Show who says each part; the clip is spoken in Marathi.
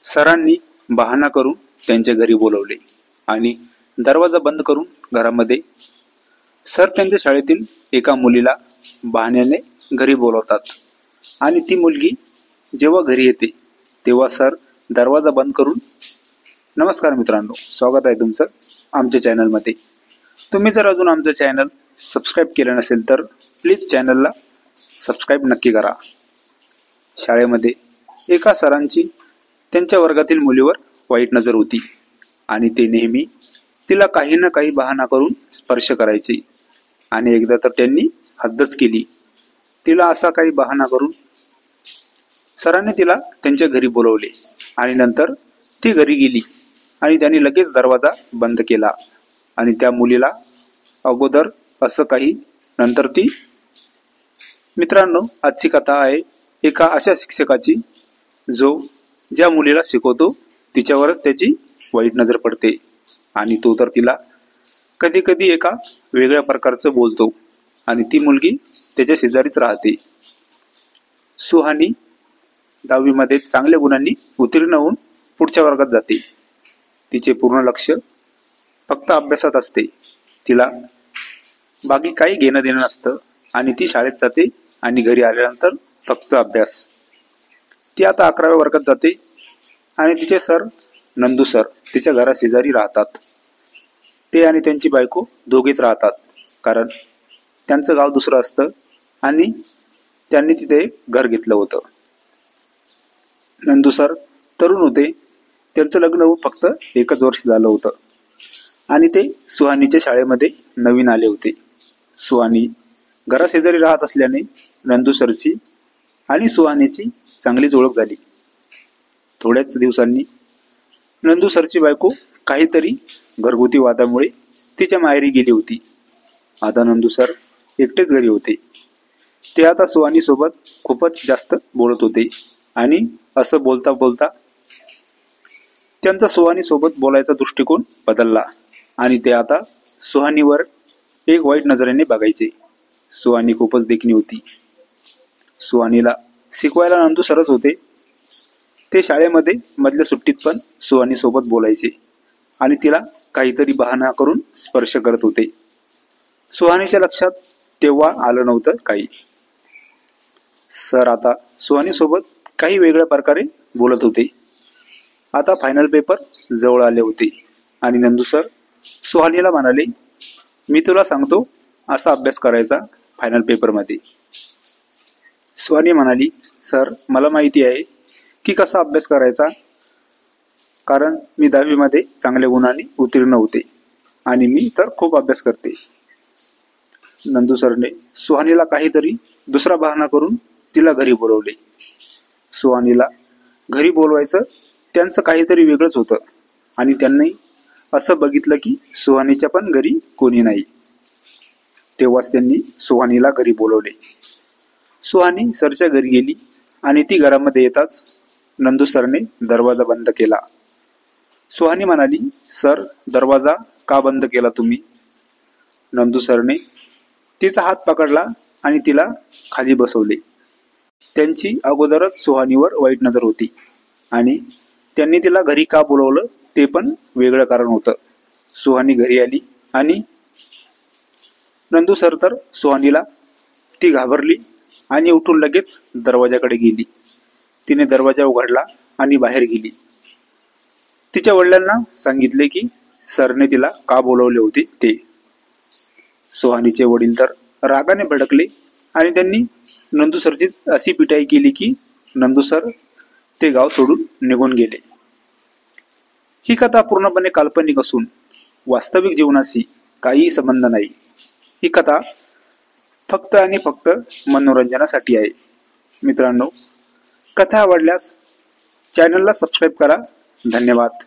Speaker 1: सरांनी बहाणा करून त्यांच्या घरी बोलवले आणि दरवाजा बंद करून घरामध्ये सर त्यांच्या शाळेतील एका मुलीला बहाण्याने घरी बोलवतात आणि ती मुलगी जेव्हा घरी येते तेव्हा सर दरवाजा बंद करून, नमस्कार मित्रांनो, स्वागत आहे तुमचं आमच्या चॅनलमध्ये. तुम्ही जर अजून आमचं चॅनल सबस्क्राईब केलं नसेल तर प्लीज चॅनलला सबस्क्राईब नक्की करा. शाळेमध्ये एका सरांची त्यांच्या वर्गातील मुलीवर वाईट नजर होती आणि ते नेहमी तिला काही ना काही बहाणा करून स्पर्श करायचे आणि एकदा तर त्यांनी हद्दच केली. तिला असा काही बहाणा करून सरांनी तिला त्यांच्या घरी बोलवले आणि नंतर ती घरी गेली आणि त्यांनी लगेच दरवाजा बंद केला आणि त्या मुलीला अगोदर असं काही, नंतर ती. मित्रांनो, आजची कथा आहे एका अशा शिक्षकाची जो ज्या मुलीला शिकवतो तिच्यावरच त्याची वाईट नजर पडते आणि तो तर तिला कधी कधी एका वेगळ्या प्रकारचं बोलतो आणि ती मुलगी त्याच्या शेजारीच राहते. सुहानी 10वी मध्ये चांगल्या गुणांनी उत्तीर्ण होऊन पुढच्या वर्गात जाते. तिचे पूर्ण लक्ष फक्त अभ्यासात असते. तिला बाकी काही घेणं देणं नसतं आणि ती शाळेत जाते आणि घरी आल्यानंतर फक्त अभ्यास. ती आता 11व्या वर्गात जाते आणि तिचे सर नंदू सर तिच्या घराशेजारी राहतात. ते आणि त्यांची बायको दोघेच राहतात कारण त्यांचं गाव दुसरं असतं आणि त्यांनी तिथे एक घर घेतलं होतं. नंदू सर तरुण होते. त्यांचं लग्न होऊन फक्त 1च वर्ष झालं होतं आणि ते सुहानीच्या शाळेमध्ये नवीन आले होते. सुहानी घराशेजारी राहत असल्याने नंदू सरची आणि सुहानीची चांगलीच ओळख झाली. थोड्याच दिवसांनी नंदू सरची बायको काहीतरी घरगुती वादामुळे तिच्या माहेरी गेली होती. आता नंदू सर एकटेच घरी होते. ते आता सुहानी सोबत खूपच जास्त बोलत होते आणि असं बोलता बोलता त्यांचा सुहानी सोबत बोलायचा दृष्टिकोन बदलला आणि ते आता सुहानीवर एक वाईट नजरेने बघायचे. सुहानी खूपच देखणी होती. सुहानीला शिकवायला नंदू सरच होते. ते शाळेमध्ये मधल्या सुट्टीत पण सुहानी सोबत बोलायचे आणि तिला काहीतरी बहाणा करून स्पर्श करत होते. सुहानीच्या लक्षात तेव्हा आलं नव्हतं काही. सर आता सुहानी सोबत काही वेगळ्या प्रकारे बोलत होते. आता फायनल पेपर जवळ आले होते आणि नंदू सर सुहानीला म्हणाले, मी तुला सांगतो असा अभ्यास करायचा फायनल पेपरमध्ये. सुहानी म्हणाली, सर मला माहिती आहे की कसा अभ्यास करायचा, कारण मी 10वी मध्ये चांगल्या गुणांनी उत्तीर्ण होते आणि मी तर खूप अभ्यास करते. नंदू सरने सुहानीला काहीतरी दुसरा बहाणा करून तिला घरी बोलवले. सुहानीला घरी बोलवायचं त्यांचं काहीतरी वेगळंच होतं आणि त्यांनी असं बघितलं की सुहानीच्या पण घरी कोणी नाही. तेव्हाच त्यांनी सुहानीला घरी बोलवले. सुहानी सरच्या घरी गेली आणि ती घरामध्ये येताच नंदू सरने दरवाजा बंद केला. सुहानी म्हणाली, सर दरवाजा का बंद केला तुम्ही? नंदू सरने तिचा हात पकडला आणि तिला खाली बसवले. त्यांची अगोदरच सुहानीवर वाईट नजर होती आणि त्यांनी तिला घरी का बोलवलं ते पण वेगळं कारण होतं. सुहानी घरी आली आणि नंदू सर तर सुहानीला, ती घाबरली आणि उठून लगेच दरवाजाकडे गेली. तिने दरवाजा उघडला आणि बाहेर गेली. तिच्या वडिलांना सांगितले की सरने तिला का बोलवले होते ते. सुहानीचे वडील तर रागाने भडकले आणि त्यांनी नंदू सरची अशी पिटाई केली की नंदू सर ते गाव सोडून निघून गेले. ही कथा पूर्णपणे काल्पनिक असून वास्तविक जीवनाशी काहीही संबंध नाही. ही कथा फक्त आणि फक्त मनोरंजनासाठी आहे. मित्रांनो, कथा आवडल्यास चॅनलला सबस्क्राईब करा. धन्यवाद.